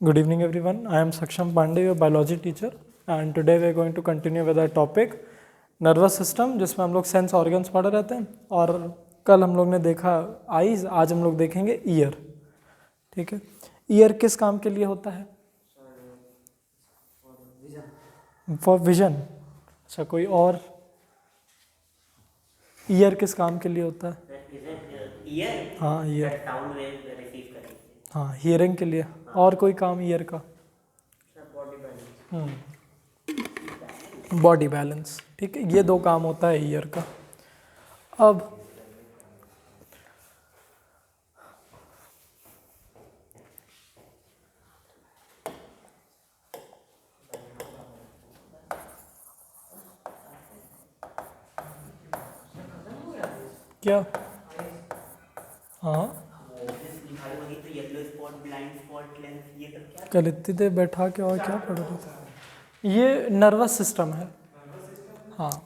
Good evening everyone. I am Saksham Pandey, your biology teacher, and today we are going to continue with our topic nervous system, जिसमें हम लोग sense organs पढ़ रहे थे और कल हम लोग ने देखा आईज, आज हम लोग देखेंगे ईयर. ठीक है, ईयर किस काम के लिए होता है? For vision. अच्छा, कोई और? ईयर किस काम के लिए होता है? हाँ, ईयर. हाँ, हियरिंग के लिए. और कोई काम ईयर का? Body balance. ठीक है, ये दो काम होता है ईयर का. अब क्या? हाँ, कल इतनी देर बैठा के और क्या पढ़ रहे थे? ये नर्वस सिस्टम है. हाँ,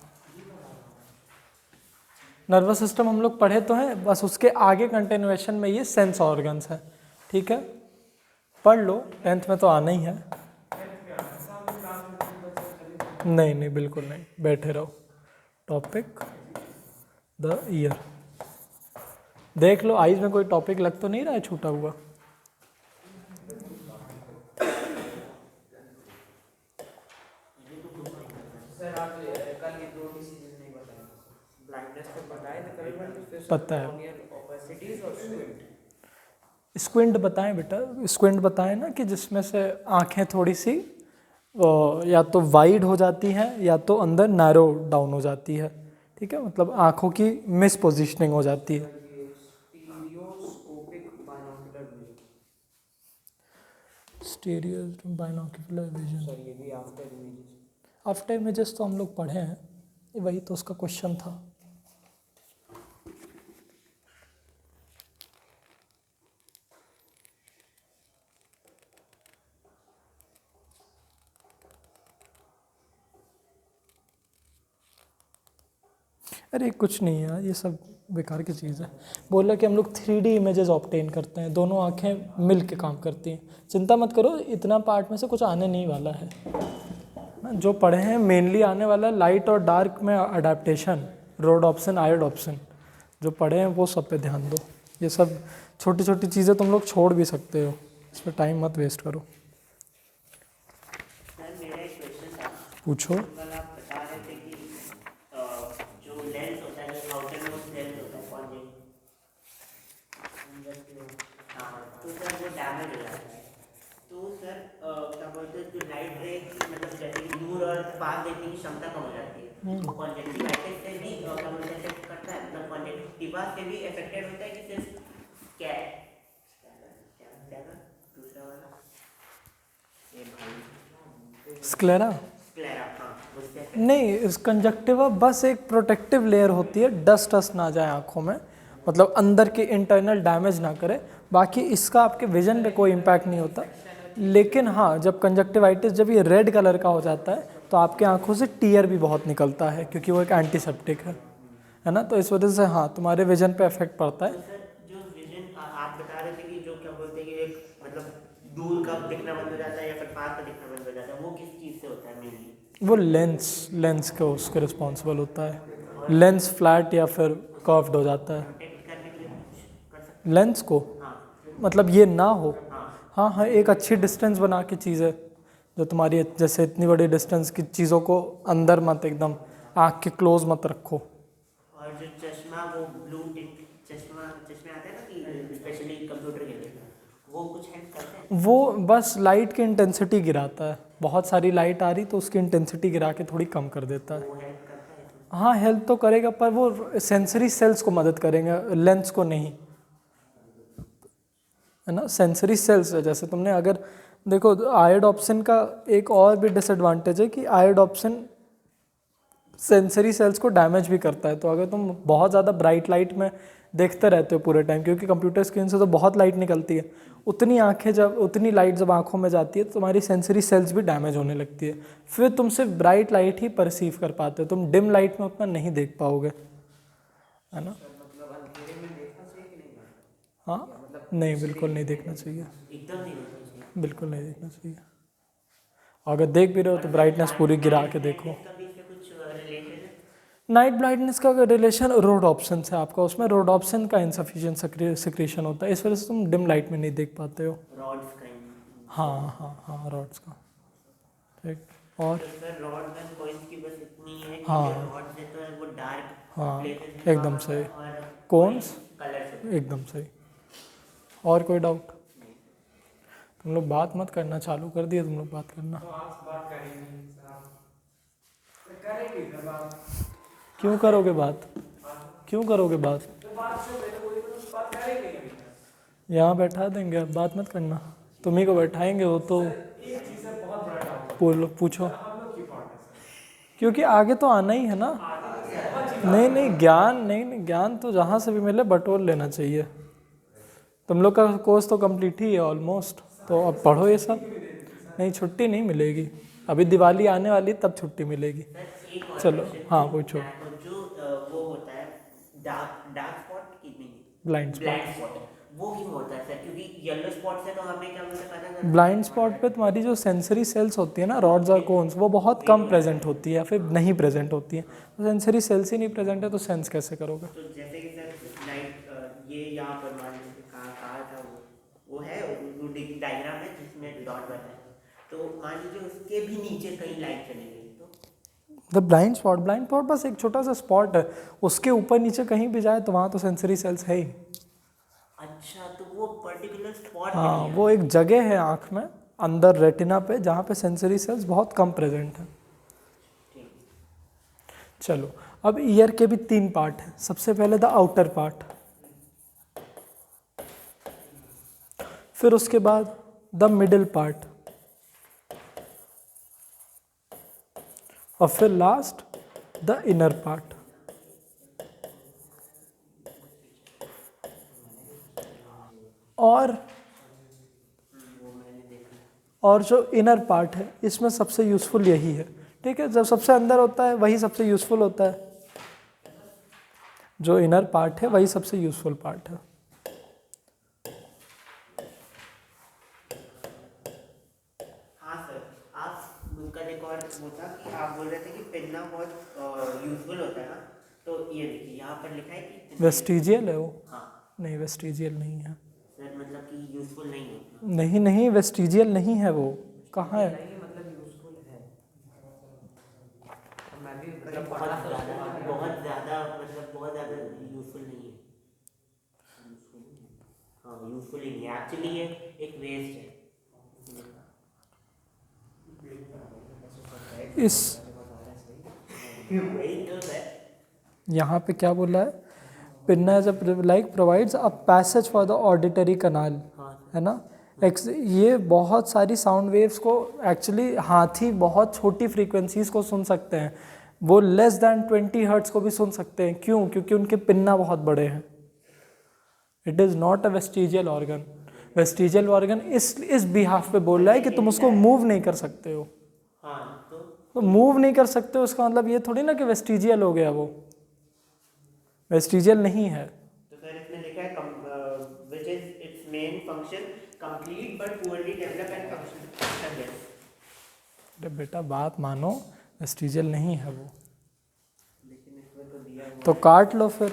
नर्वस सिस्टम हम लोग पढ़े तो हैं, बस उसके आगे कंटिन्यूएशन में ये सेंस ऑर्गन्स है. ठीक है, पढ़ लो, 10th में तो आना ही है. नहीं नहीं, बिल्कुल नहीं, बैठे रहो. Topic the year. देख लो आइज में कोई टॉपिक लग तो नहीं रहा है छूटा हुआ? पता है. स्क्विंट बताएं बेटा, स्क्विंट बताएं ना, कि जिसमें से आंखें थोड़ी सी या तो वाइड हो जाती हैं या तो अंदर नैरो डाउन हो जाती है. ठीक है, मतलब आंखों की मिस पोजिशनिंग हो जाती है. Stereo binocular vision. After images तो हम लोग पढ़े हैं, वही तो उसका क्वेश्चन था. अरे कुछ नहीं है, ये सब बेकार की चीज़ है. बोला कि हम लोग 3D इमेजेस ऑब्टेन करते हैं, दोनों आंखें मिल के काम करती हैं. चिंता मत करो, इतना पार्ट में से कुछ आने नहीं वाला है. जो पढ़े हैं मेनली आने वाला लाइट और डार्क में अडेप्टेशन, रोडोप्सिन, आयोडोप्सिन. जो पढ़े हैं वो सब पे ध्यान दो. ये सब छोटी छोटी चीज़ें तुम लोग छोड़ भी सकते हो, इस पर टाइम मत वेस्ट करो. पूछो. पास देखने की क्षमता कम हो जाती है. कॉन्जेक्टिवाइटिस से भी क्या बोलते हैं इफेक्ट करता है, मतलब कॉन्जेक्टिवा से भी इफेक्टेड होता है कि सिर्फ क्या दूसरा वाला ये भाई स्क्लेरा. स्क्लेरा. हाँ, उससे नहीं, इस कंजक्टिवा बस एक प्रोटेक्टिव लेयर होती है, डस्ट डस्ट ना जाए आँखों में, मतलब अंदर के इंटरनल डैमेज ना करे. बाकी इसका आपके विजन पे कोई इम्पैक्ट नहीं होता. लेकिन हाँ, जब कंजक्टिवाइटिस जब ये रेड कलर का हो जाता है तो आपके आंखों से टीयर भी बहुत निकलता है, क्योंकि वो एक एंटीसेप्टिक है ना. तो इस वजह से हाँ, तुम्हारे विजन पे इफेक्ट पड़ता है. जो विजन आप बता रहे थे कि जो क्या बोलते हैं कि एक मतलब दूर का दिखना बंद हो जाता है या फिर पास का दिखना बंद हो जाता है, वो किस चीज़ से होता है मेनली? वो लेंस के उसके रिस्पॉन्सिबल होता है. लेंस फ्लैट या फिर कर्व्ड हो जाता है. प्रोटेक्ट करने के लिए कुछ कर सकते लेंस को हैं? हाँ मतलब ये ना हो. हाँ. हाँ हाँ, एक अच्छी डिस्टेंस बना के चीज़ें, जो तुम्हारी जैसे इतनी बड़ी डिस्टेंस की चीज़ों को अंदर मत, एकदम आँख के क्लोज मत रखो. और जो चश्मा, वो ब्लू टिक चश्मे आते हैं ना कि स्पेशली कंप्यूटर के लिए, वो कुछ हेल्प करते हैं? वो बस लाइट की इंटेंसिटी गिराता है. बहुत सारी लाइट आ रही तो उसकी इंटेंसिटी गिरा के थोड़ी कम कर देता है. वो हेल्प करता है? हाँ, हेल्प तो करेगा, पर वो सेंसरी सेल्स को मदद करेंगे, लेंस को नहीं, है ना. सेंसरी सेल्स है, जैसे तुमने अगर देखो, आयोडोप्सिन का एक और भी डिसएडवांटेज है कि आयोडोप्सिन सेंसरी सेल्स को डैमेज भी करता है. तो अगर तुम बहुत ज़्यादा ब्राइट लाइट में देखते रहते हो पूरे टाइम, क्योंकि कंप्यूटर स्क्रीन से तो बहुत लाइट निकलती है, उतनी लाइट जब आंखों में जाती है तो तुम्हारी सेंसरी सेल्स भी डैमेज होने लगती है. फिर तुम सिर्फ ब्राइट लाइट ही परसीव कर पाते हो, तुम डिम लाइट में उतना नहीं देख पाओगे, है ना. हाँ, नहीं, बिल्कुल नहीं देखना चाहिए. एकदम नहीं देखना चाहिए. बिल्कुल नहीं देखना चाहिए। अगर देख भी रहे हो तो ब्राइटनेस पूरी गिरा के देखो। इसका भी इससे कुछ रिलेशन है? नाइट ब्लाइंडनेस का रिलेशन रोडोप्सिन से आपका, उसमें रोडोप्सिन का इनसफिशिएंट सिक्रेशन होता है, इस वजह से तुम डिम लाइट में नहीं देख पाते हो। रॉड्स का हाँ रॉड्स का। ठीक। और तो सर रॉड्स एंड कॉइन्स की बस इतनी है कि हाँ। जो रॉड्स है तो वो डार्क हाँ प्लेसेस एकदम सही। और कॉन्स कलर से। एकदम सही। और कोई डाउट? तुम लोग बात मत करना, चालू कर दिया तुम लोग बात करना। क्यों करोगे बात? क्यों करोगे बात? यहाँ बैठा देंगे, अब बात मत करना। तुम्ही को बैठाएंगे, वो तो बोलो, पूछो। क्योंकि आगे तो आना ही है ना। नहीं ज्ञान तो जहाँ से भी मिले बटोर लेना चाहिए। तुम लोग का कोर्स तो कंप्लीट ही है ऑलमोस्ट, तो अब पढ़ो ये सब। नहीं छुट्टी नहीं मिलेगी, अभी दिवाली आने वाली तब छुट्टी मिलेगी। एक और चलो question हाँ थी, पूछो। जो वो होता है डार्क स्पॉट की नहीं, ब्लाइंड ब्लाइंड स्पॉट। स्पॉट, वो क्यों होता है सर? क्योंकि येलो स्पॉट से तो हमें क्या मुझे पता था। ब्लाइंड स्पॉट पे तुम्हारी जो सेंसरी सेल्स होती है ना, रॉड्स और कोन्स, वो बहुत कम प्रेजेंट होती है या फिर नहीं प्रेजेंट होती है। तो सेंसरी सेल्स ही नहीं प्रेजेंट है तो सेंस कैसे करोगे? तो जैसे कि सर लाइट ये यहाँ पर मान लीजिए कहाँ था वो है वो डायग्राम है जिसमें डॉट बना है, तो मान लीजिए उसके भी नीचे कहीं लाइट चली गई तो द ब्लाइंड स्पॉट बस एक छोटा सा स्पॉट है, उसके ऊपर नीचे कहीं भी जाए तो वहाँ तो सेंसरी सेल्स है ही। अच्छा, तो वो पर्टिकुलर स्पॉट हाँ वो एक जगह है आँख में अंदर रेटिना पे जहाँ पे सेंसरी सेल्स बहुत कम प्रेजेंट हैं। चलो अब ईयर के भी 3 पार्ट हैं। सबसे पहले द आउटर पार्ट, फिर उसके बाद द मिडिल पार्ट, और फिर लास्ट द इनर पार्ट। और जो इनर पार्ट है इसमें सबसे यूज़फुल यही है। ठीक है, जब सबसे अंदर होता है वही सबसे यूज़फुल होता है। जो इनर पार्ट है वही सबसे यूज़फुल पार्ट है। हाँ सर, आप उनका एक और वो था कि आप बोल रहे थे कि पिन्ना बहुत यूजफुल होता है ना, तो ये देखिए यहाँ पर लिखा है कि वेस्टिजियल है वो। हाँ नहीं वेस्टिजियल नहीं है। सर, मतलब कि यूजफुल नहीं होता। नहीं वेस्टिजियल नहीं है वो। कहाँ है? मतलब बहुत ज़्यादा मतलब बहुत ज़्यादा यूजफुल नहीं है। हाँ यूजफुल ही नहीं है, एक्चुअली ये एक वेस्ट है। इस यहाँ पे क्या बोला है? Pinna as like provides a passage for the auditory canal, है ना। ये बहुत सारी साउंड वेव्स को एक्चुअली हाथी बहुत छोटी फ्रीक्वेंसीज को सुन सकते हैं, वो लेस दैन 20 हर्ट्ज को भी सुन सकते हैं। क्यों? क्योंकि उनके पिन्ना बहुत बड़े हैं। It is not a vestigial organ. Vestigial organ इस बिहाफ पे बोल रहा है कि तुम उसको मूव नहीं कर सकते हो। हाँ तो मूव नहीं कर सकते हो उसका मतलब ये थोड़ी ना कि वेस्टिजियल हो गया वो। वेस्टिजियल नहीं है। तो सर इसमें लिखा है which is it's main function complete but poorly develop and function. अरे बेटा बात मानो, वेस्टिजियल नहीं है वो। लेकिन इसमें तो दिया हुआ तो काट लो फिर,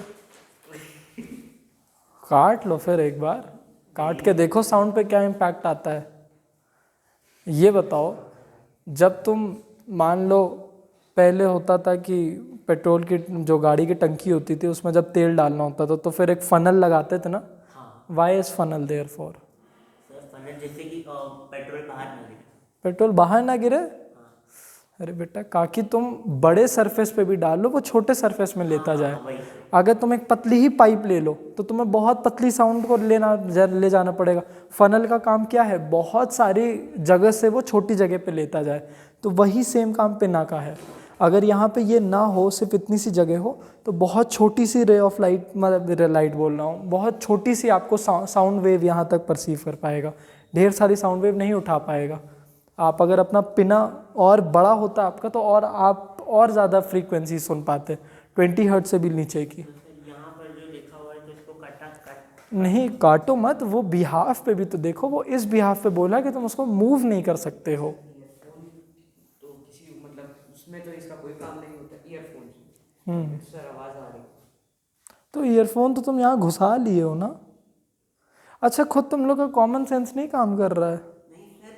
काट लो फिर एक बार, काट के देखो साउंड पे क्या इम्पैक्ट आता है। ये बताओ, जब तुम मान लो पहले होता था कि पेट्रोल की जो गाड़ी की टंकी होती थी उसमें जब तेल डालना होता था तो फिर एक फनल लगाते थे ना। Why is funnel there for? Sir funnel जैसे कि पेट्रोल बाहर ना गिरे। पेट्रोल बाहर ना गिरे। अरे बेटा काकि तुम बड़े सरफेस पे भी डाल लो वो छोटे सरफेस में लेता जाए। अगर तुम एक पतली ही पाइप ले लो तो तुम्हें बहुत पतली साउंड को ले जाना पड़ेगा। फनल का काम क्या है? बहुत सारी जगह से वो छोटी जगह पे लेता जाए। तो वही सेम काम पिन्ना का है। अगर यहाँ पे ये ना हो, सिर्फ इतनी सी जगह हो, तो बहुत छोटी सी रे ऑफ लाइट, मतलब लाइट बोल रहा हूँ, बहुत छोटी सी आपको साउंड वेव यहाँ तक परसीव कर पाएगा। ढेर सारी साउंड वेव नहीं उठा पाएगा। आप अगर अपना पिना और बड़ा होता आपका तो और आप और ज़्यादा फ्रीक्वेंसी सुन पाते, 20 हर्ट्ज से भी नीचे की। यहाँ पर जो लिखा हुआ है तो इसको नहीं काटो मत, वो बिहाफ पे भी तो देखो, वो इस बिहाफ पे बोला कि तुम उसको मूव नहीं कर सकते हो। ईयरफोन तो किसी मतलब उसमें तो इसका कोई काम नहीं होता, ईयरफोन से सर आवाज़ आ रही। तो ईयरफोन तो तुम यहाँ घुसा लिए हो ना। अच्छा खुद तुम लोग का कॉमन सेंस नहीं काम कर रहा है। नहीं सर,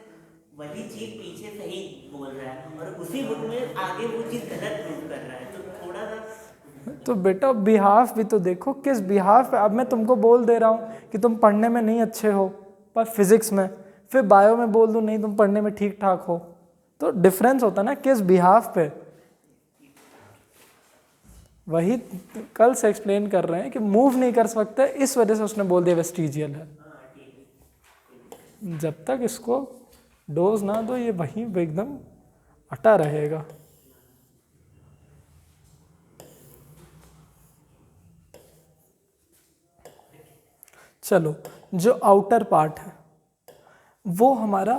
वही चीज पीछे सही बोल रहा है और उसी बुक में आगे वो चीज गलत प्रूव कर रहा है, तो थोड़ा सा। तो बेटा बिहाफ भी तो देखो, किस बिहाफ पे। अब मैं तुमको बोल दे रहा हूँ कि तुम पढ़ने में नहीं अच्छे हो पर फिजिक्स में, फिर बायो में बोल दूँ नहीं तुम पढ़ने में ठीक ठाक हो, तो डिफरेंस होता ना किस बिहाफ पे। वही कल से एक्सप्लेन कर रहे हैं कि मूव नहीं कर सकते, इस वजह से उसने बोल दिया वेस्टिजियल है। जब तक इसको डोज ना दो ये वहीं पे एकदम अटा रहेगा। चलो, जो आउटर पार्ट है वो हमारा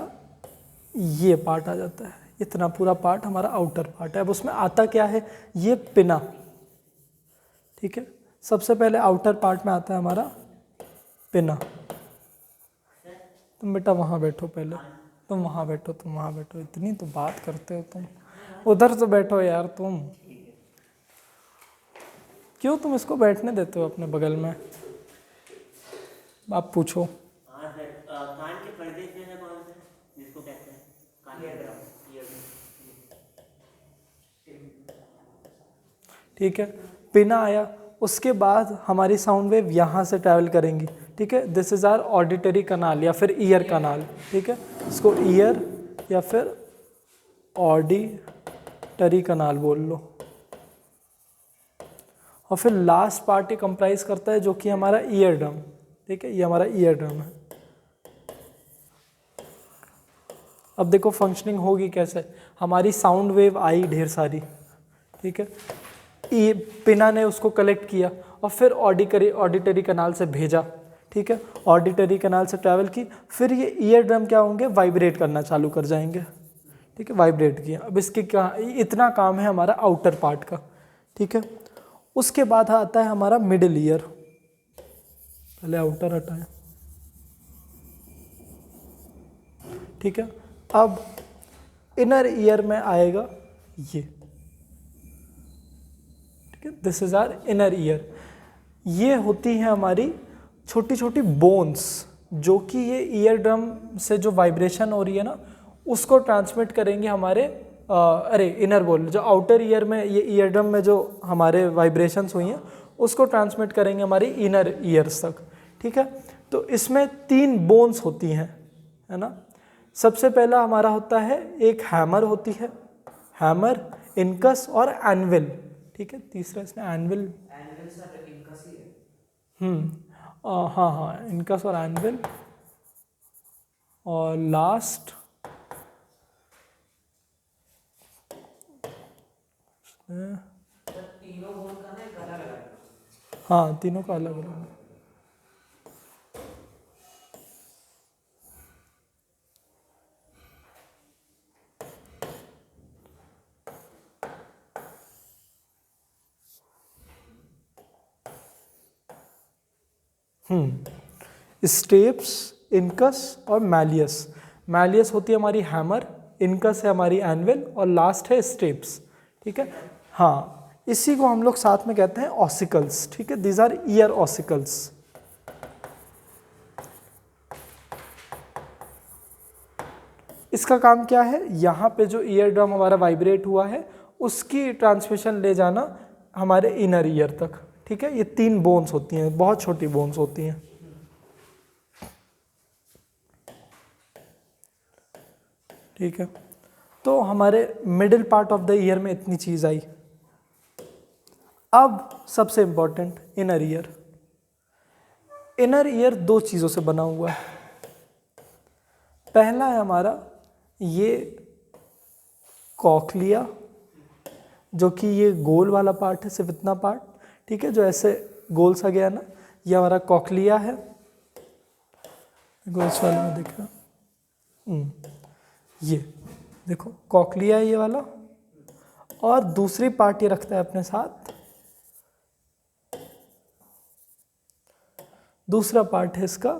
ये पार्ट आ जाता है, इतना पूरा पार्ट हमारा आउटर पार्ट है। अब उसमें आता क्या है, ये पिना, ठीक है। सबसे पहले आउटर पार्ट में आता है हमारा पिना। तुम बेटा वहाँ बैठो पहले, तुम वहाँ बैठो, तुम वहाँ बैठो, इतनी तो बात करते हो तुम, उधर तो बैठो यार तुम। क्यों तुम इसको बैठने देते हो अपने बगल में? आप पूछो। हाँ सर, कान के पर्दे से है कौन सा, जिसको कहते हैं कान के ड्रम, ठीक है, पिना आया, उसके बाद हमारी साउंड वेव यहाँ से ट्रैवल करेंगी, ठीक है। दिस इज आवर ऑडिटरी कनाल या फिर ईयर कनाल, ठीक है। इसको ईयर या फिर ऑडिटरी कनाल बोल लो। और फिर लास्ट पार्ट ये कंप्राइज करता है जो कि हमारा ईयर ड्रम, ठीक है, ये हमारा ईयर ड्रम है। अब देखो फंक्शनिंग होगी कैसे, हमारी साउंड वेव आई ढेर सारी, ठीक है। पिना ने उसको कलेक्ट किया और फिर ऑडिटरी कनाल से भेजा, ठीक है। ऑडिटरी कनाल से ट्रैवल की, फिर ये ईयर ड्रम क्या होंगे, वाइब्रेट करना चालू कर जाएंगे, ठीक है। वाइब्रेट किया, अब इसके क्या, इतना काम है हमारा आउटर पार्ट का, ठीक है। उसके बाद आता है हमारा मिडिल ईयर। पहले आउटर हटाएं, ठीक है। अब इनर ईयर में आएगा ये, ठीक है, this is our inner ear. ये होती है हमारी छोटी छोटी बोन्स, जो कि ये ईयर ड्रम से जो वाइब्रेशन हो रही है ना उसको ट्रांसमिट करेंगे हमारे इनर बोल, जो आउटर ईयर में ये ईयर ड्रम में जो हमारे वाइब्रेशंस हुई हैं उसको ट्रांसमिट करेंगे हमारी इनर ईयर्स तक, ठीक है। तो इसमें 3 बोन्स होती हैं, है ना। सबसे पहला हमारा होता है एक हैमर होती है, हैमर, इनकस और एनविल, ठीक है। तीसरा इसमें एनविल, सर इनकस ही है। हाँ हाँ, इनकस और एनविल। और लास्ट तीनों बोन का ना एक अलग अलग है। हाँ, तीनों का अलग अलग। स्टेप्स, इनकस और मैलियस। मैलियस होती है हमारी हैमर, इनकस है हमारी एनविल और लास्ट है स्टेप्स, ठीक है। हाँ, इसी को हम लोग साथ में कहते हैं ऑसिकल्स, ठीक है। These are ear ossicles. इसका काम क्या है, यहाँ पे जो ईयर ड्रम हमारा वाइब्रेट हुआ है उसकी ट्रांसमिशन ले जाना हमारे इनर ईयर तक, ठीक है। ये 3 बोन्स होती हैं, बहुत छोटी बोन्स होती हैं, ठीक है। तो हमारे middle part of the year में इतनी चीज़ आई। अब सबसे important inner ear. Inner ear 2 चीज़ों से बना हुआ है। पहला है हमारा ये कॉक्लिया, जो कि ये गोल वाला पार्ट है, सिर्फ इतना पार्ट, ठीक है, जो ऐसे गोल सा गया ना, ये हमारा कॉक्लिया है। देखो इस वाले में दिख रहा, ये देखो कॉक्लिया है ये वाला। और दूसरी पार्ट ये रखता है अपने साथ, दूसरा पार्ट है इसका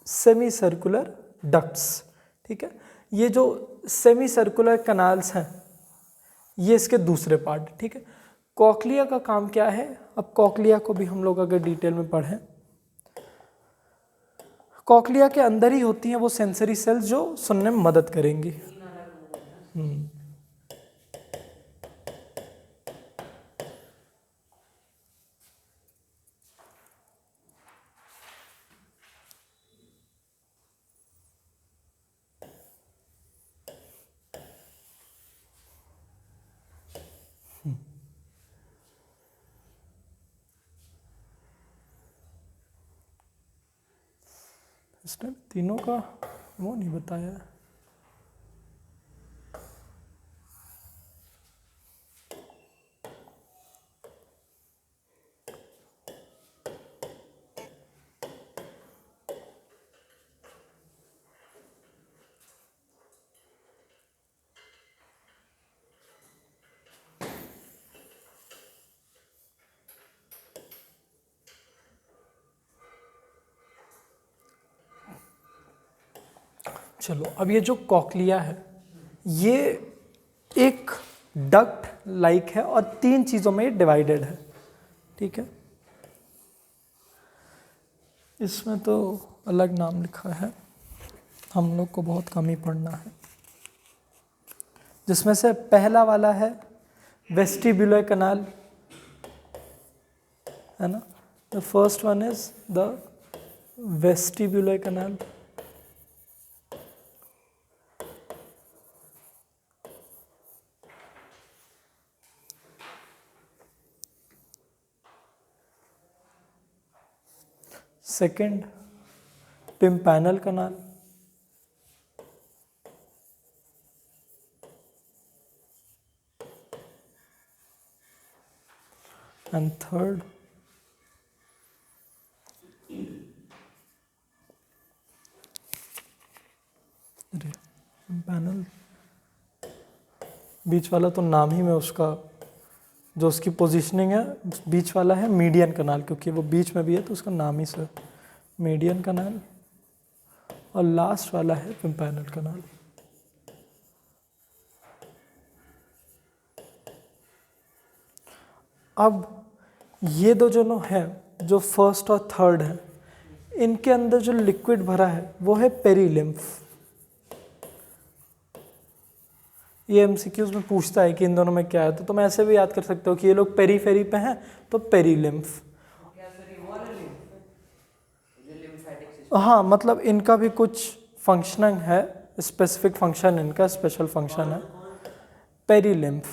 सेमी सर्कुलर डक्ट्स, ठीक है। ये जो सेमी सर्कुलर कनाल्स हैं ये इसके दूसरे पार्ट, ठीक है। कॉक्लिया का काम क्या है, अब कॉक्लिया को भी हम लोग अगर डिटेल में पढ़ें, कॉक्लिया के अंदर ही होती हैं वो सेंसरी सेल्स जो सुनने में मदद करेंगी। इसने तीनों का वो नहीं बताया है। चलो, अब ये जो कॉक्लिया है ये एक डक्ट लाइक है और 3 चीज़ों में डिवाइडेड है, ठीक है। इसमें तो अलग नाम लिखा है, हम लोग को बहुत कम ही पढ़ना है। जिसमें से पहला वाला है वेस्टिब्युलर कनाल, है ना। The first one is the vestibular canal. Second tympanal canal, and third tympanal, बीच वाला तो नाम ही में उसका जो उसकी पोजीशनिंग है, बीच वाला है मीडियन कनाल, क्योंकि वो बीच में भी है तो उसका नाम ही से मीडियन कनाल, और लास्ट वाला है टिम्पैनल कनाल। अब ये दो जो है, जो फर्स्ट और थर्ड है, इनके अंदर जो लिक्विड भरा है वो है पेरीलिम्फ। ये एमसीक्यूज में पूछता है कि इन दोनों में क्या है, तो तुम ऐसे भी याद कर सकते हो कि ये लोग पेरीफेरी पे हैं तो पेरीलिम्फ। हाँ, मतलब इनका भी कुछ फंक्शनिंग है, स्पेसिफिक फंक्शन, इनका स्पेशल फंक्शन है पेरीलिम्फ।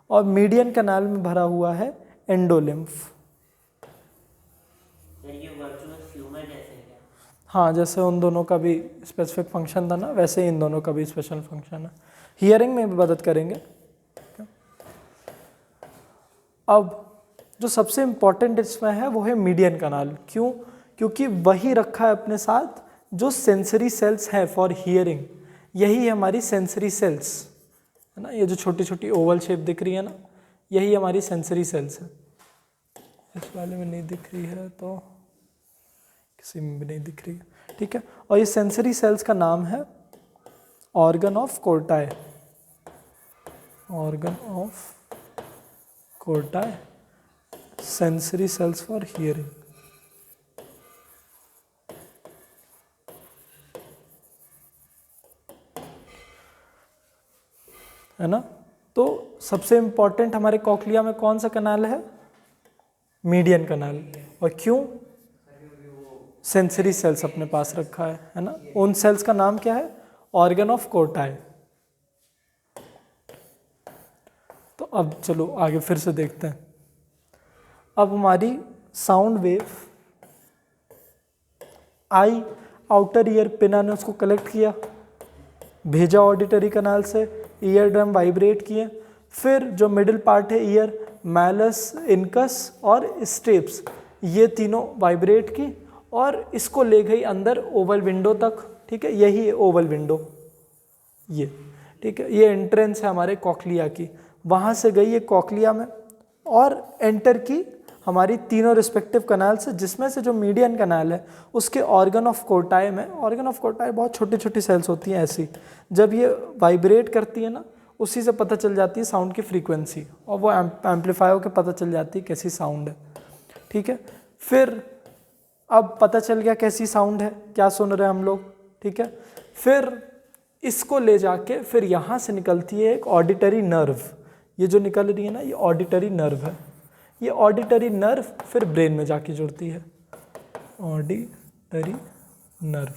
और मीडियन कनाल में भरा हुआ है एंडोलिम्फ। हाँ, जैसे उन दोनों का भी स्पेसिफिक फंक्शन था ना, वैसे इन दोनों का भी स्पेशल फंक्शन है, हियरिंग में भी मदद करेंगे। अब जो सबसे इम्पॉर्टेंट इसमें है वो है मीडियन कनाल। क्यों? क्योंकि वही रखा है अपने साथ जो सेंसरी सेल्स हैं फॉर हियरिंग, यही हमारी सेंसरी सेल्स है ना। ये जो छोटी छोटी ओवल शेप दिख रही है ना, यही हमारी सेंसरी सेल्स है। इस वाले में नहीं दिख रही है तो किसी में भी नहीं दिख रही है, ठीक है। और ये सेंसरी सेल्स का नाम है organ of Corti, organ of Corti, sensory cells for hearing, है ना। तो सबसे इंपॉर्टेंट हमारे कॉक्लिया में कौन सा कनाल है? मीडियन कनाल। और क्यों? सेंसरी सेल्स अपने पास रखा है ना। उन सेल्स का नाम क्या है? Organ of Corti. तो अब चलो आगे फिर से देखते हैं। अब हमारी साउंड वेव आई, आउटर ईयर पिना ने उसको कलेक्ट किया, भेजा ऑडिटरी कनाल से, ईयर ड्रम वाइब्रेट किए, फिर जो मिडिल पार्ट है ईयर, मैलस, इनकस और स्टेप्स, ये तीनों वाइब्रेट की और इसको ले गई अंदर ओवल विंडो तक, ठीक है। यही है ओवल विंडो, ये, ठीक है। ये एंट्रेंस है हमारे कॉक्लिया की, वहाँ से गई ये कॉक्लिया में और एंटर की हमारी तीनों रिस्पेक्टिव कनाल से, जिसमें से जो मीडियन कनाल है उसके ऑर्गन ऑफ कोर्टाई में, ऑर्गन ऑफ कोर्टाई बहुत छोटी छोटी सेल्स होती हैं ऐसी, जब ये वाइब्रेट करती है ना उसी से पता चल जाती है साउंड की फ्रीक्वेंसी, और वो एम्पलीफाई होकर पता चल जाती है कैसी साउंड है। ठीक है, फिर अब पता चल गया कैसी साउंड है, क्या सुन रहे हैं हम लोग। ठीक है, फिर इसको ले जाके फिर यहाँ से निकलती है एक ऑडिटरी नर्व, ये जो निकल रही है ना ये ऑडिटरी नर्व है। ये ऑडिटरी नर्व फिर ब्रेन में जाके जुड़ती है, ऑडिटरी नर्व,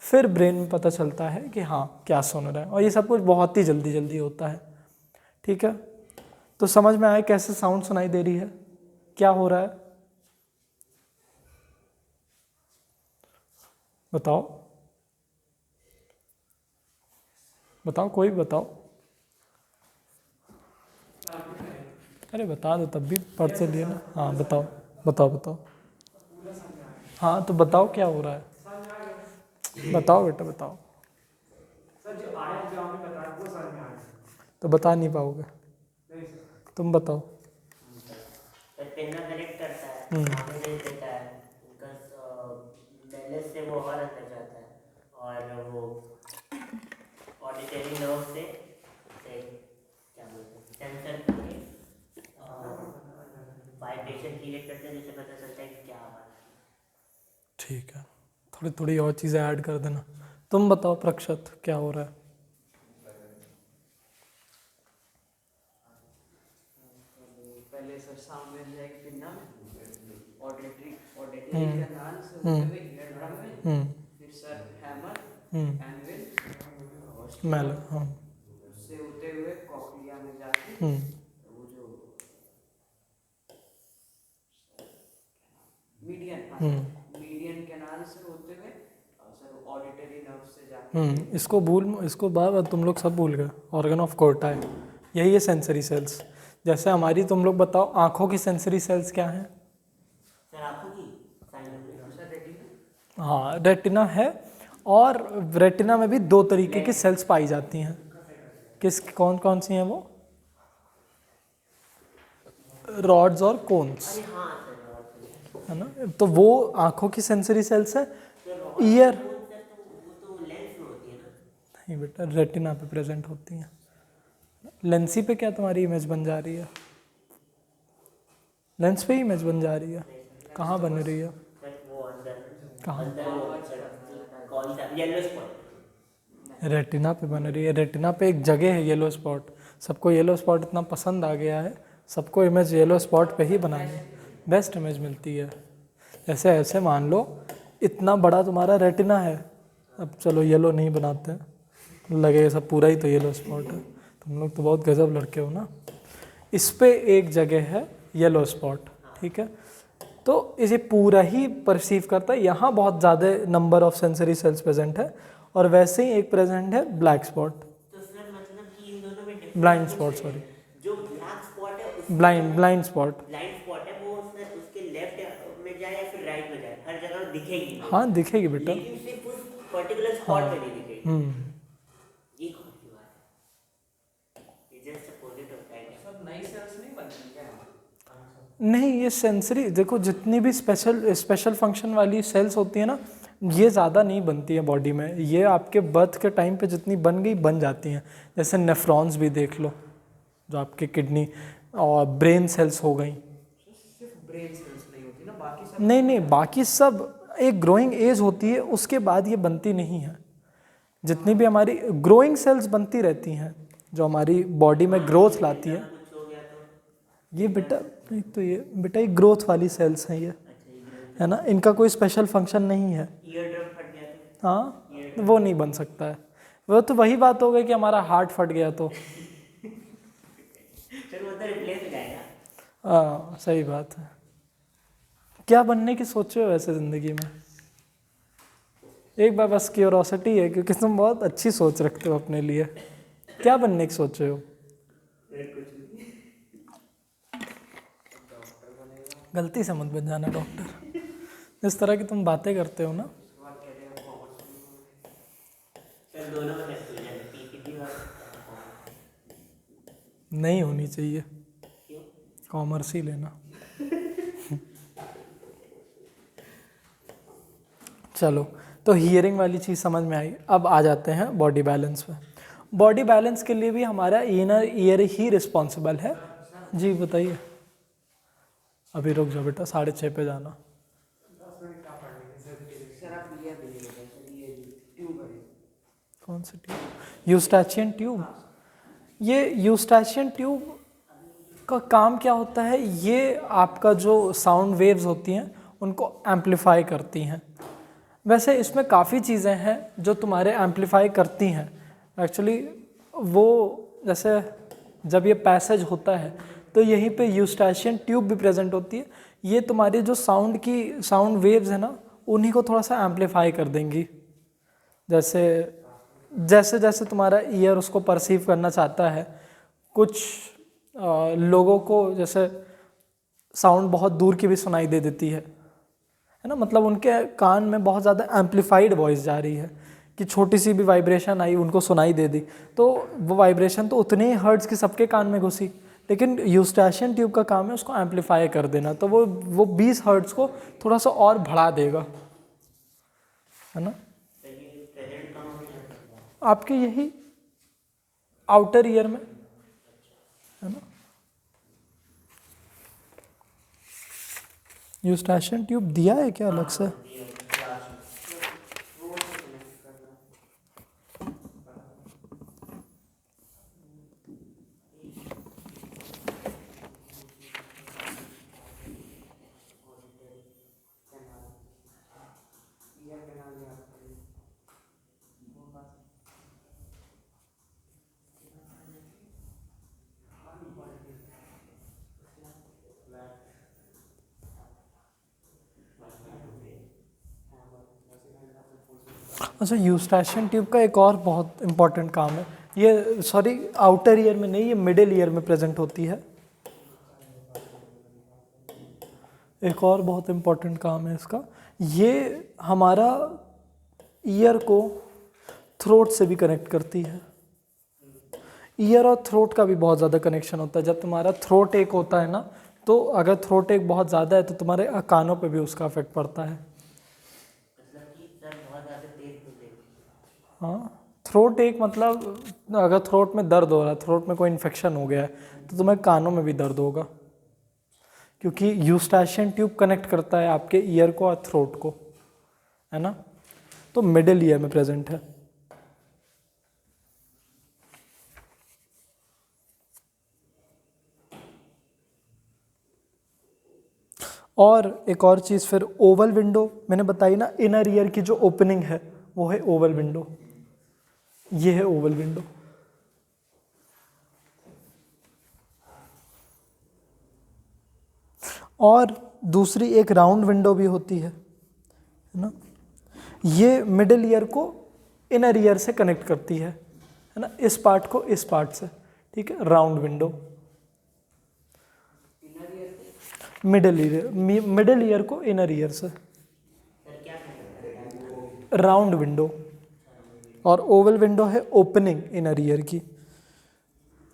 फिर ब्रेन में पता चलता है कि हाँ क्या सुन रहा है, और ये सब कुछ बहुत ही जल्दी जल्दी होता है। ठीक है, तो समझ में आए कैसे साउंड सुनाई दे रही है, क्या हो रहा है, बताओ बताओ, कोई बताओ। अरे बता दो, तब भी पढ़ से लिए ना। हाँ बताओ बताओ बताओ। हाँ तो बताओ क्या हो रहा है, बताओ बेटा बताओ। तो बता नहीं पाओगे, तुम बताओ। पेन्ना कनेक्ट करता है, आगे दे देता है, उनका बैलेंस से वो और अंदर जाता है, और वो ऑडिटरी नर्व से क्या बोलते हैं सेंसर करके वाइब्रेशन क्रिएट करते हैं, जिससे पता चलता है कि क्या आवाज़ है। ठीक है, थोड़ी थोड़ी और चीज़ें ऐड कर देना। तुम बताओ प्रक्षत क्या हो रहा है। पहले सर साउंड मिल जाएगी पिन्ना में, ऑडिटरी कैनाल से होते हुए ईयर ड्रम में, फिर सर हैमर, एनविल, मैल, हाँ, उससे होते हुए कॉक्लिया में जाके वो जो मीडियन कैनाल से होते हुए सर ऑडिटरी नर्व से जाके इसको भूल, इसको बार तुम लोग सब भूल गए। ऑर्गन ऑफ कोर्टाई, यही है सेंसरी सेल्स। जैसे हमारी, तुम लोग बताओ आँखों की सेंसरी सेल्स क्या हैं। सर आँखों की सर रेटिना, हाँ रेटिना है, और रेटिना में भी दो तरीके की सेल्स पाई जाती हैं। किस कौन कौन सी हैं वो, रॉड्स और कोन्स, अरे हाँ सर, है ना। तो वो आँखों की सेंसरी सेल्स है। ईयर वो तो लेंस में होती है ना। नहीं बेटा, रेटिना पे प्रेजेंट होती हैं। लेंसी पे क्या तुम्हारी इमेज बन जा रही है, लेंस पे ही इमेज बन जा रही है, कहाँ बन रही है, सर वो अंदर कहाँ, कौन सा येलो स्पॉट, रेटिना पे बन रही है। रेटिना पे एक जगह है येलो स्पॉट, सबको येलो स्पॉट इतना पसंद आ गया है, सबको इमेज येलो स्पॉट पे ही बनानी है, बेस्ट इमेज मिलती है। जैसे ऐसे मान लो इतना बड़ा तुम्हारा रेटिना है, अब चलो येलो नहीं बनाते हैं, लगे सब पूरा ही तो येलो स्पॉट है। तुम लोग तो बहुत गजब लड़के हो ना। इस पे एक जगह है येलो स्पॉट, ठीक है, तो इसे पूरा ही परसीव करता है। यहाँ बहुत ज़्यादा number of sensory cells present है, और वैसे ही एक प्रेजेंट है ब्लैक स्पॉट, तो सर मतलब कि इन दोनों में ब्लाइंड स्पॉट, सॉरी जो ब्लैक स्पॉट है ब्लाइंड स्पॉट, ब्लाइंड स्पॉट है वो सर उसके लेफ्ट में जाए या फिर राइट में जाए, हर जगह दिखेगी नहीं। हाँ दिखेगी बेटा, लेकिन सिर्फ उस पर्टिकुलर स्पॉट पे नहीं दिखेगी। ये कौन सी बात है, ये जस्ट अपोजिट होता है। सब नई सेल्स नहीं बनती क्या? नहीं ये सेंसरी, देखो जितनी भी स्पेशल फंक्शन वाली सेल्स होती है ना, ये ज़्यादा नहीं बनती है बॉडी में, ये आपके बर्थ के टाइम पे जितनी बन गई बन जाती हैं। जैसे नेफ्रॉन्स भी देख लो, जो आपके किडनी और ब्रेन सेल्स हो गई। सिर्फ ब्रेन सेल्स नहीं होती ना, बाकी सब नहीं बाकी सब एक ग्रोइंग एज होती है, उसके बाद ये बनती नहीं है। जितनी भी हमारी ग्रोइंग सेल्स बनती रहती हैं, जो हमारी बॉडी में ग्रोथ लाती है, कुछ हो गया तो ये बेटा नहीं, तो ये बेटा ये ग्रोथ वाली सेल्स हैं ये, है ना, इनका कोई स्पेशल फंक्शन नहीं है। ईयर ड्रम फट गया तो हाँ वो नहीं बन सकता है, वो तो वही बात हो गई कि हमारा हार्ट फट गया तो सर वो तो रिप्लेस हो जाएगा। हाँ सही बात है। क्या बनने की सोचे हो वैसे ज़िंदगी में? एक बार बस क्यूरोसिटी है, क्योंकि तुम बहुत अच्छी सोच रखते हो अपने लिए। क्या बनने की सोचे हो? गलती से मत बन जाना डॉक्टर, जिस तरह की तुम बातें करते हो ना। सर दोनों में कंफ्यूजन है, पीपीटी और नहीं होनी चाहिए, क्यों? कॉमर्स ही लेना। चलो, तो हियरिंग वाली चीज़ समझ में आई। अब आ जाते हैं बॉडी बैलेंस पे। बॉडी बैलेंस के लिए भी हमारा इनर ईयर ही रिस्पॉन्सिबल है। जी बताइए। अभी रुक जाओ बेटा, 6:30 पे जाना। सर आप ये देखिए सर, ये ट्यूब है। कौन सी ट्यूब? यूस्टैचियन ट्यूब। ये यूस्टैचियन ट्यूब का काम क्या होता है? ये आपका जो साउंड वेव्स होती हैं उनको एम्पलीफाई करती हैं। वैसे इसमें काफ़ी चीज़ें हैं जो तुम्हारे एम्पलीफाई करती हैं एक्चुअली। वो जैसे जब ये पैसेज होता है तो यहीं पे यूस्टैचियन ट्यूब भी प्रेजेंट होती है। ये तुम्हारी जो साउंड वेव्स है ना, उन्हीं को थोड़ा सा एम्पलीफाई कर देंगी। जैसे जैसे जैसे तुम्हारा ईयर उसको परसीव करना चाहता है। कुछ लोगों को जैसे साउंड बहुत दूर की भी सुनाई दे देती है ना, मतलब उनके कान में बहुत ज़्यादा एम्पलीफाइड वॉइस जा रही है कि छोटी सी भी वाइब्रेशन आई उनको सुनाई दे दी, तो वो वाइब्रेशन तो उतने ही हर्ट्ज़ की सबके कान में घुसी, लेकिन यूस्टैचियन ट्यूब का काम है उसको एम्पलीफाई कर देना, तो वो 20 हर्ट्ज़ को थोड़ा सा और बढ़ा देगा, है ना। आपके यही आउटर ईयर में, है ना। यूस्टैचियन ट्यूब दिया है क्या अलग से? अच्छा, यूस्टैचियन ट्यूब का एक और बहुत इम्पॉर्टेंट काम है, ये सॉरी आउटर ईयर में नहीं, ये मिडिल ईयर में प्रेजेंट होती है। एक और बहुत इम्पॉर्टेंट काम है इसका, ये हमारा ईयर को थ्रोट से भी कनेक्ट करती है। ईयर और थ्रोट का भी बहुत ज़्यादा कनेक्शन होता है। जब तुम्हारा थ्रोट एक होता है ना, तो अगर थ्रोट एक बहुत ज़्यादा है तो तुम्हारे कानों पे भी उसका इफेक्ट पड़ता है। हाँ, थ्रोट एक मतलब अगर थ्रोट में दर्द हो रहा है, थ्रोट में कोई इन्फेक्शन हो गया है, तो तुम्हें कानों में भी दर्द होगा, क्योंकि यूस्टैचियन ट्यूब कनेक्ट करता है आपके ईयर को और थ्रोट को, है ना। तो मिडिल ईयर में प्रेजेंट है। और एक और चीज़ फिर ओवल विंडो मैंने बताई ना, इनर ईयर की जो ओपनिंग है वो है ओवल विंडो। ये है ओवल विंडो। और दूसरी एक राउंड विंडो भी होती है ना। ये मिडिल ईयर को इनर ईयर से कनेक्ट करती है ना, इस पार्ट को इस पार्ट से, ठीक है। राउंड विंडो मिडिल ईयर को इनर ईयर से, राउंड विंडो। और ओवल विंडो है ओपनिंग इनर ईयर की।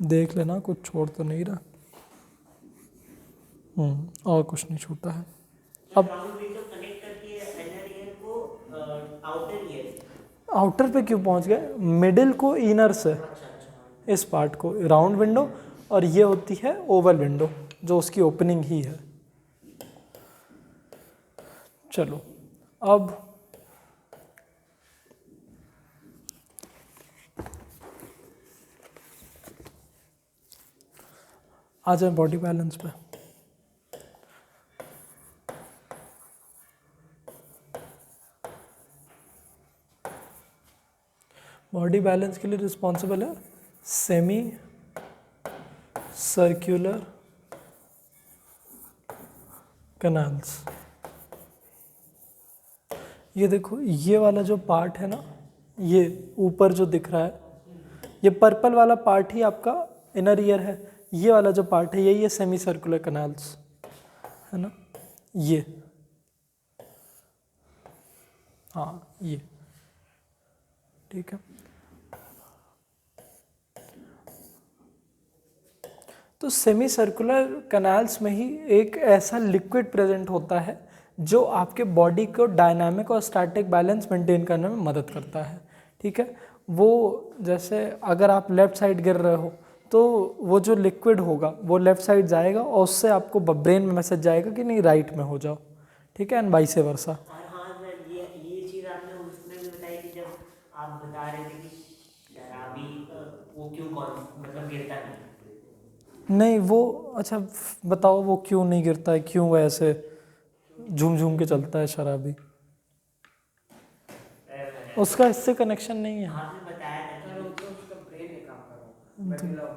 देख लेना कुछ छोड़ तो नहीं रहा। और कुछ नहीं छूटा है। अब आउटर पे क्यों पहुंच गए? मिडिल को इनर से, इस पार्ट को राउंड विंडो, और ये होती है ओवल विंडो जो उसकी ओपनिंग ही है। चलो अब आ जाए बॉडी बैलेंस पे। बॉडी बैलेंस के लिए रिस्पॉन्सिबल है सेमी सर्कुलर कैनाल्स। ये देखो, ये वाला जो पार्ट है ना, ये ऊपर जो दिख रहा है, ये पर्पल वाला पार्ट ही आपका इनर ईयर है। ये वाला जो पार्ट है यही है सेमी सर्कुलर कैनाल्स, है ना। ये हाँ, ये ठीक है। तो सेमी सर्कुलर कैनाल्स में ही एक ऐसा लिक्विड प्रेजेंट होता है जो आपके बॉडी को डायनामिक और स्टैटिक बैलेंस मेंटेन करने में मदद करता है, ठीक है। वो जैसे अगर आप लेफ़्ट साइड गिर रहे हो तो वो जो लिक्विड होगा वो लेफ़्ट साइड जाएगा और उससे आपको ब्रेन में मैसेज जाएगा कि नहीं राइट में हो जाओ, ठीक है, एंड वाइस वर्सा। और हाँ सर, ये चीज़ आपने उसमें भी बताई कि जब आप बता रहे थे कि शराबी वो क्यों मतलब गिरता नहीं वो अच्छा बताओ वो क्यों नहीं गिरता है, क्यों वो ऐसे झूम झूम के चलता है शराबी? उसका इससे कनेक्शन नहीं है। आपने बताया था सर वो तो उसका ब्रेन ही काम कर रहा है, मेडुला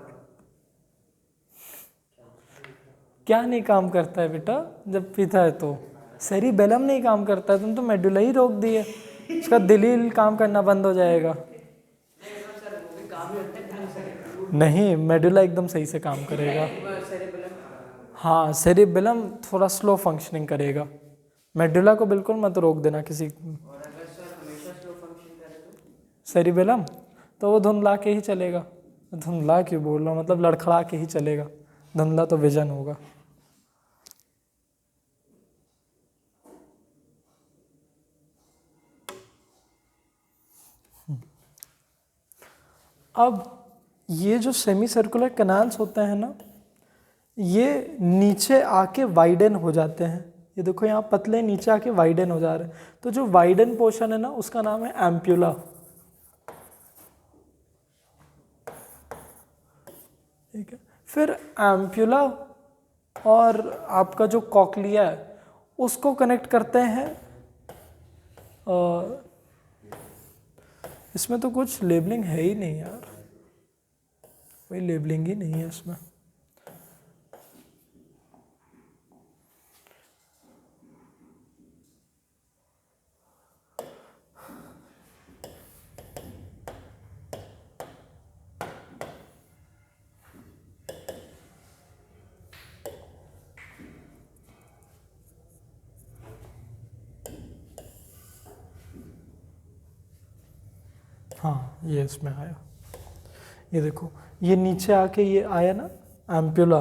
क्या नहीं काम करता है बेटा जब पीता है तो? सेरिबेलम नहीं काम करता है, तुम तो मेडुला ही रोक दिए, उसका दिल ही काम करना बंद हो जाएगा। सर वो भी काम करते हैं ढंग से। नहीं, मेडुला एकदम सही से काम करेगा। सेरेबेलम हाँ, सेरिबेलम थोड़ा स्लो फंक्शनिंग करेगा, मेडुला को बिल्कुल मत रोक देना किसी। और अगर सर हमेशा स्लो फंक्शन करे तो सेरिबेलम तो वो धुंधला के ही चलेगा। धुंधला क्यों बोल रहा हूँ, मतलब लड़खड़ा के ही चलेगा, धुंधला तो विजन होगा। अब ये जो सेमी सर्कुलर कैनाल्स होते हैं ना, ये नीचे आके वाइडन हो जाते हैं। ये देखो यहाँ पतले नीचे आके वाइडन हो जा रहे हैं, तो जो वाइडन पोर्शन है ना उसका नाम है एम्प्यूला, ठीक है। फिर एम्प्यूला और आपका जो कॉक्लिया है उसको कनेक्ट करते हैं। इसमें तो कुछ लेबलिंग है ही नहीं यार, कोई लेबलिंग ही नहीं है इसमें। हाँ ये इसमें आया, ये देखो ये नीचे आके ये आया ना एम्प्यूला,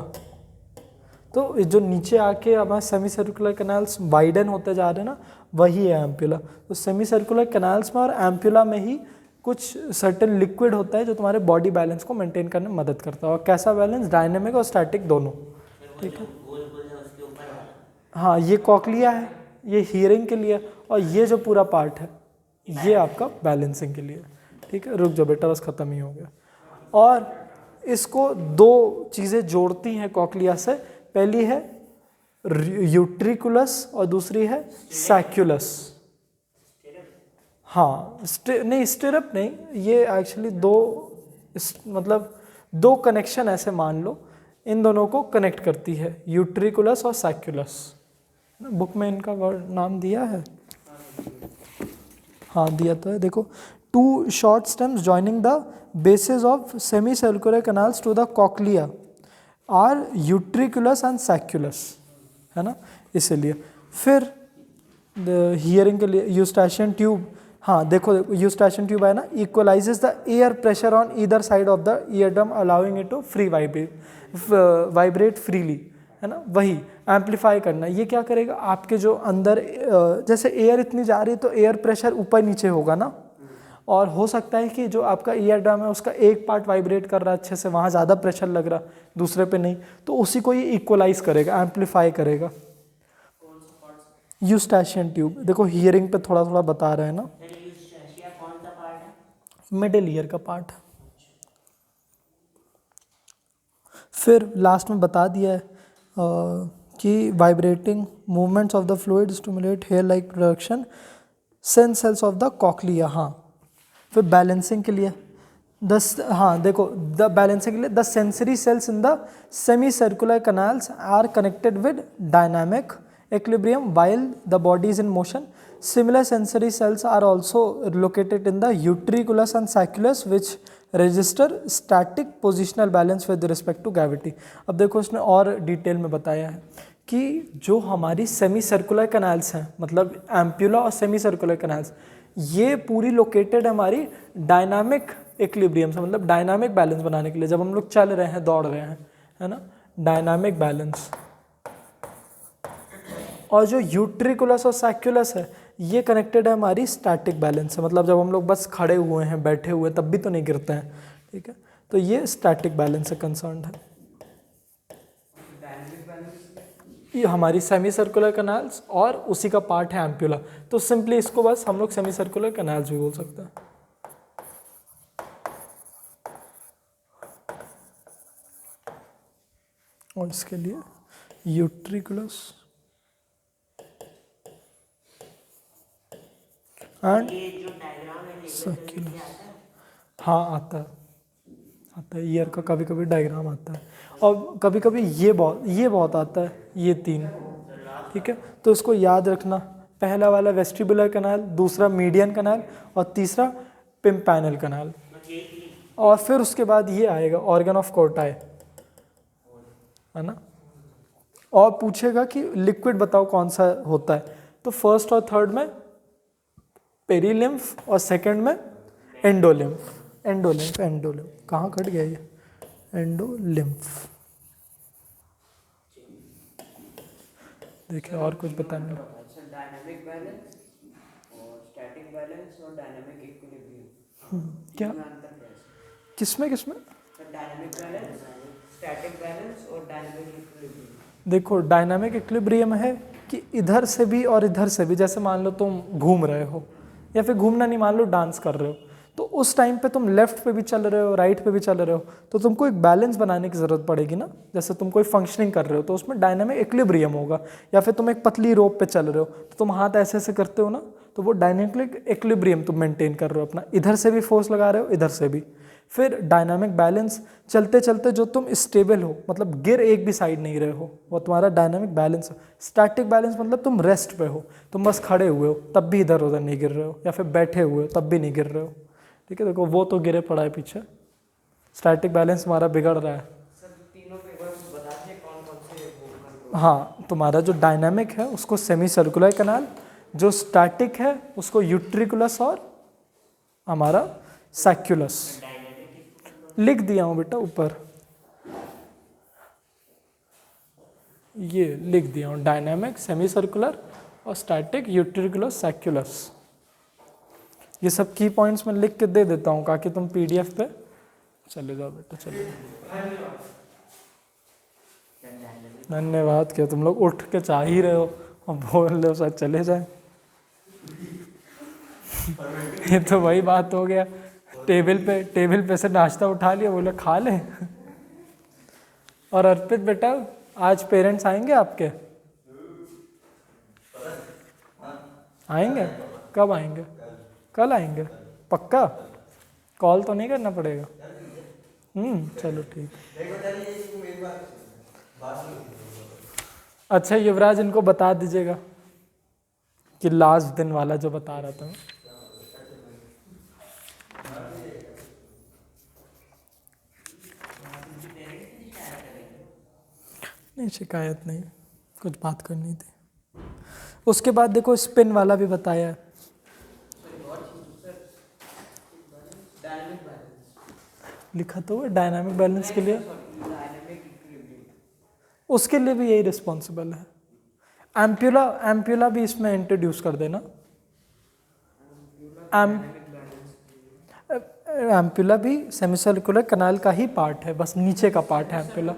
तो ये जो नीचे आके हमारे सेमी सर्कुलर कैनाल्स वाइडन होते जा रहे हैं ना, वही है एम्प्यूला। तो सेमी सर्कुलर कैनाल्स में और एम्प्यूला में ही कुछ सर्टेन लिक्विड होता है जो तुम्हारे बॉडी बैलेंस को मेंटेन करने में मदद करता है। और कैसा बैलेंस? डायनेमिक और स्टैटिक दोनों, ठीक है। हाँ ये कॉक्लिया है, ये हियरिंग के लिए, और ये जो पूरा पार्ट है ये आपका बैलेंसिंग के लिए, ठीक है। रुक जाओ बेटा, बस ख़त्म ही हो गया। और इसको दो चीज़ें जोड़ती हैं कॉक्लिया से, पहली है यूट्रिकुलस और दूसरी है सैक्युलस। हाँ नहीं स्टिरअप नहीं, ये एक्चुअली दो मतलब दो कनेक्शन ऐसे मान लो, इन दोनों को कनेक्ट करती है, यूट्रिकुलस और सैक्युलस। बुक में इनका वर्ड नाम दिया है, हाँ दिया तो है, देखो। Two short stems joining the basis of semi circular canals to the cochlea are utriculus and sacculus, है ना, इसलिए। फिर हियरिंग के लिए यूस्टाशियन ट्यूब, हाँ देखो यूस्टाशियन ट्यूब है ना, equalizes the air pressure on either side of the ear drum allowing it to free vibrate freely, है ना, वही एम्पलीफाई करना। ये क्या करेगा, आपके जो अंदर जैसे एयर इतनी जा रही है तो एयर प्रेशर ऊपर नीचे होगा ना, और हो सकता है कि जो आपका ईयर ड्रम है उसका एक पार्ट वाइब्रेट कर रहा है अच्छे से, वहाँ ज़्यादा प्रेशर लग रहा, दूसरे पे नहीं, तो उसी को ये इक्वलाइज करेगा, एम्पलीफाई करेगा। यूस्टाशियन ट्यूब देखो हियरिंग पे थोड़ा थोड़ा बता रहे हैं ना, कौन सा पार्ट है? मिडिल ईयर का पार्ट है। फिर लास्ट में बता दिया है कि vibrating movements of the fluid stimulate hair like production cells of the cochlea. हाँ फिर बैलेंसिंग के लिए हाँ देखो द बैलेंसिंग के लिए the sensory cells in the semi circular canals are connected with dynamic equilibrium while the body is in motion. Similar sensory cells are also located in the utriculus and sacculus which register static positional balance with respect to gravity. अब देखो इसने और detail में बताया है कि जो हमारी सेमी सर्कुलर कैनाल्स हैं, मतलब एम्प्यूला और सेमी सर्कुलर कैनाल्स, ये पूरी लोकेटेड है हमारी डायनामिक इक्विलिब्रियम से, मतलब डायनामिक बैलेंस बनाने के लिए, जब हम लोग चल रहे हैं दौड़ रहे हैं, है ना, डायनामिक बैलेंस। और जो यूट्रिकुलस और सैक्युलस है ये कनेक्टेड है हमारी स्टैटिक बैलेंस से, मतलब जब हम लोग बस खड़े हुए हैं बैठे हुए तब भी तो नहीं गिरते हैं, ठीक है, तो ये स्टैटिक बैलेंस से कंसर्न है। डायनेमिक बैलेंस ये हमारी सेमी सर्कुलर कैनाल्स और उसी का पार्ट है एम्प्यूला, तो सिंपली इसको बस हम लोग सेमी सर्कुलर कैनाल्स भी बोल सकते हैं। और इसके लिए यूट्रिकुलस एंड ये जो डायग्राम है सर्कुलर, आता है। हाँ आता है ईयर का कभी कभी डायग्राम आता है, और कभी कभी ये बहुत आता है, ये 3, ठीक है, तो इसको याद रखना। पहला वाला वेस्टिबुलर कैनाल, दूसरा मीडियन कैनाल और तीसरा पिम्पैनल कैनाल, और फिर उसके बाद ये आएगा ऑर्गन ऑफ कोर्टाई, है ना। और पूछेगा कि लिक्विड बताओ कौन सा होता है, तो फर्स्ट और थर्ड में पेरीलिम्फ और सेकंड में एंडोलिम्फ। एंडोलिम्फ कहाँ कट गया ये, एंडोलिम्फ। देखिए और कुछ बताने। अच्छा, डायनेमिक बैलेंस और स्टैटिक बैलेंस और डायनेमिक इक्विलिब्रियम, क्या इनमें अंतर क्या है? किसमें डायनेमिक बैलेंस, स्टैटिक बैलेंस और डायनेमिक इक्विलिब्रियम। देखो डायनामिक इक्विलिब्रियम है कि इधर से भी और इधर से भी, जैसे मान लो तुम घूम रहे हो या फिर घूमना नहीं, मान लो डांस कर रहे हो, तो उस टाइम पे तुम लेफ्ट पे भी चल रहे हो राइट पे भी चल रहे हो, तो तुमको एक बैलेंस बनाने की ज़रूरत पड़ेगी ना। जैसे तुम कोई फंक्शनिंग कर रहे हो तो उसमें डायनामिक इक्विलिब्रियम होगा, या फिर तुम एक पतली रोप पे चल रहे हो तो तुम हाथ ऐसे ऐसे करते हो ना, तो वो डायनामिक इक्विलिब्रियम तुम मेंटेन कर रहे हो अपना, इधर से भी फोर्स लगा रहे हो इधर से भी। फिर डायनामिक बैलेंस, चलते चलते जो तुम स्टेबल हो, मतलब गिर एक भी साइड नहीं रहे हो, वो तुम्हारा डायनामिक बैलेंस है। स्टैटिक बैलेंस मतलब तुम रेस्ट पे हो, तुम बस खड़े हुए हो तब भी इधर उधर नहीं गिर रहे हो, या फिर बैठे हुए हो तब भी नहीं गिर रहे हो, ठीक है। देखो वो तो गिरे पड़ा है पीछे, स्टैटिक बैलेंस हमारा बिगड़ रहा है। सर तीनों पे एक बार बता दीजिए कौन कौन से वो कंट्रोल। हाँ, तुम्हारा जो डायनामिक है उसको सेमी सर्कुलर कैनाल, जो स्टैटिक है उसको यूट्रिकुलस और हमारा सैक्युलस। लिख दिया हूँ बेटा ऊपर, ये लिख दिया हूँ, डायनामिक, सेमी सर्कुलर और स्टैटिक, यूट्रिकुलस, सैक्युलस। ये सब की पॉइंट्स मैं लिख के दे देता हूँ ताकि तुम पीडीएफ पे चले जाओ बेटा। चलो धन्यवाद। क्या तुम लोग उठ के चाह ही रहे हो और बोल रहे हो शायद चले जाए। ये तो वही बात हो गया, टेबल पे से नाश्ता उठा लिया, बोले खा ले। और अर्पित बेटा आज पेरेंट्स आएंगे आपके? आएंगे? कब आएंगे? कल आएंगे? पक्का? कॉल तो नहीं करना पड़ेगा? चलो ठीक। अच्छा युवराज, इनको बता दीजिएगा कि लास्ट दिन वाला जो बता रहा था। नहीं शिकायत नहीं, कुछ बात करनी थी। उसके बाद देखो स्पिन वाला भी बताया है। लिखा तो है डायनामिक बैलेंस के लिए, उसके लिए भी यही रिस्पॉन्सिबल है। एम्प्यूला भी इसमें इंट्रोड्यूस कर देना। एम्प्यूला भी सेमीसर्कुलर कैनाल का ही पार्ट है, बस नीचे का पार्ट है एम्प्यूला।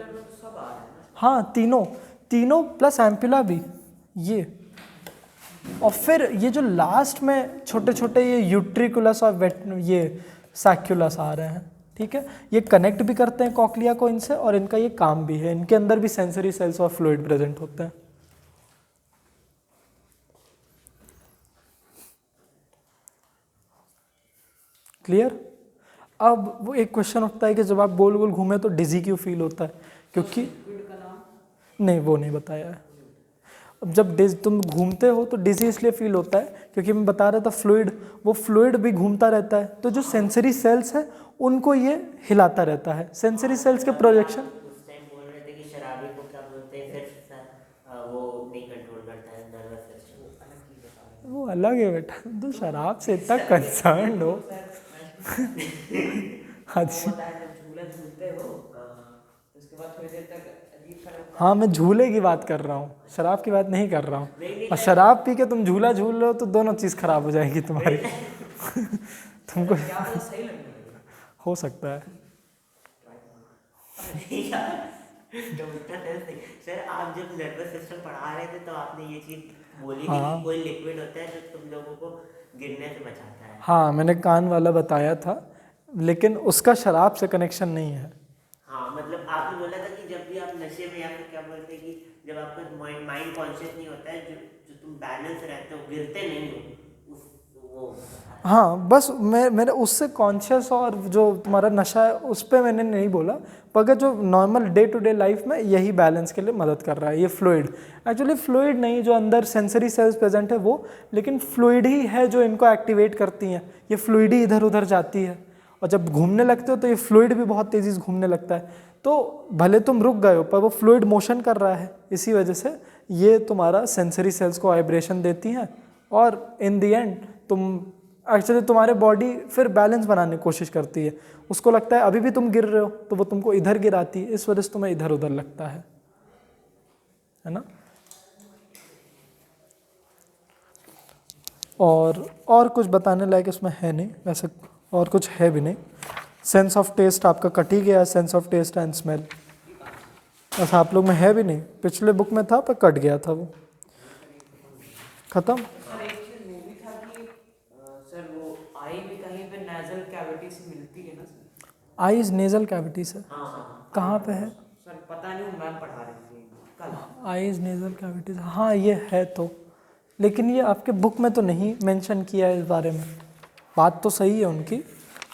हाँ तीनों प्लस एम्प्यूला भी ये। और फिर ये जो लास्ट में छोटे छोटे ये यूट्रिकुलस और ये सैक्युलस आ रहे हैं, ठीक है, ये कनेक्ट भी करते हैं कॉक्लिया को इनसे, और इनका ये काम भी है, इनके अंदर भी सेंसरी सेल्स और फ्लूइड प्रेजेंट होते हैं। क्लियर? अब वो एक क्वेश्चन उठता है कि जब आप गोल गोल घूमे तो डिजी क्यों फील होता है? क्योंकि नहीं, वो नहीं बताया है। अब जब तुम घूमते हो तो डिजी इसलिए फील होता है क्योंकि मैं बता रहा था फ्लूइड भी घूमता रहता है, तो जो सेंसरी सेल्स है उनको ये हिलाता रहता है। सेंसरी सेल्स के प्रोजेक्शन उस टाइम बोल रहे थे कि शराबी को क्या बोलते हैं, फिर वो नहीं कंट्रोल करता है नर्वस सिस्टम। वो अलग है बेटा, तो शराब से इतना कंसर्न हो। हाँ जी, झूला झूलते हो उसके बाद थोड़ी देर तक अजीब हाँ मैं झूले की बात कर रहा हूँ, शराब की बात नहीं कर रहा हूँ। और शराब पी के तुम झूला झूल रहे हो तो दोनों चीज़ खराब हो जाएगी तुम्हारी। तुमको क्या पता सही लगने लगे। हो सकता है। सर आप जब नर्वस सिस्टम पढ़ा रहे थे तो आपने ये चीज बोली थी हाँ। कि कोई लिक्विड होता है जो तुम लोगों को गिरने से बचाता है। हाँ मैंने कान वाला बताया था, लेकिन उसका शराब से कनेक्शन नहीं है। हाँ मतलब आपने बोला था कि जब भी आप नशे में या फिर क्या बोलते हैं कि जब आपका माइंड कॉन्शियस नहीं होता है, जो जो तुम बैलेंस रहते हो, गिरते नहीं हो उस वो। हाँ बस मेरे उससे कॉन्शियस और जो तुम्हारा नशा है उस पर मैंने नहीं बोला, मगर जो normal day to day life में यही बैलेंस के लिए मदद कर रहा है ये फ्लूइड। एक्चुअली फ्लूइड नहीं, जो अंदर सेंसरी सेल्स प्रेजेंट है वो, लेकिन फ्लूइड ही है जो इनको एक्टिवेट करती हैं। ये फ्लूइड ही इधर उधर जाती है, और जब घूमने लगते हो तो ये फ्लूइड भी बहुत तेज़ी से घूमने लगता है। तो भले तुम रुक गए हो पर वो फ्लूइड मोशन कर रहा है, इसी वजह से ये तुम्हारा सेंसरी सेल्स को वाइब्रेशन देती हैं, और इन दी एंड तुम एक्चुअली तुम्हारे बॉडी फिर बैलेंस बनाने की कोशिश करती है। उसको लगता है अभी भी तुम गिर रहे हो तो वो तुमको इधर गिराती है, इस वजह से तुम्हें इधर उधर लगता है ना। और कुछ बताने लायक इसमें है नहीं वैसे, और कुछ है भी नहीं। सेंस ऑफ टेस्ट आपका कट ही गया, sense of taste and smell बस आप लोग में है भी नहीं। पिछले बुक में था पर कट गया था, वो खत्म। सर एक चीज वो भी था कि सर वो आई भी कहीं पे नेजल कैविटी से मिलती है ना सर। आईज नेजल कैविटी से हाँ हाँ कहाँ पे है? सर पता नहीं, मैम पढ़ा रही थी कल। आईज नेजल कैविटीज, हाँ ये है तो, लेकिन ये आपके बुक में तो नहीं मेंशन किया है इस बारे में। बात तो सही है उनकी,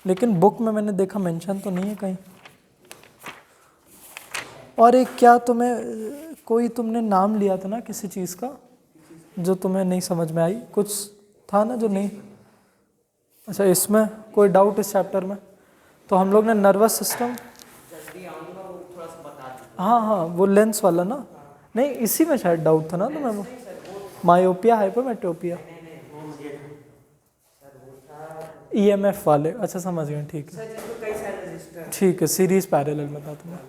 लेकिन बुक में मैंने देखा मेंशन तो नहीं है कहीं। और एक क्या तुम्हें कोई तुमने नाम लिया था ना किसी चीज़ का जो तुम्हें नहीं समझ में आई, कुछ था ना जो नहीं। अच्छा इसमें कोई डाउट इस चैप्टर में? तो हम लोग ने नर्वस सिस्टम, जल्दी आऊँगा वो थोड़ा सा बता दीजिए। हाँ हाँ वो लेंस वाला ना, नहीं इसी में शायद डाउट था ना तुम्हें, वो मायोपिया हाइपरमेट्रोपिया वो मुझे ईएमएफ वाले। अच्छा समझ गए, ठीक है सर जिसको कई सारे रजिस्टर। ठीक है, सीरीज पैरेलल में था तुम्हें।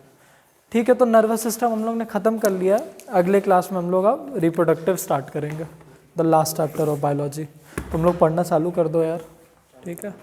ठीक है, तो नर्वस सिस्टम हम लोग ने ख़त्म कर लिया है। अगले क्लास में हम लोग अब रिप्रोडक्टिव स्टार्ट करेंगे, the last chapter of biology. तुम लोग पढ़ना चालू कर दो यार, ठीक है।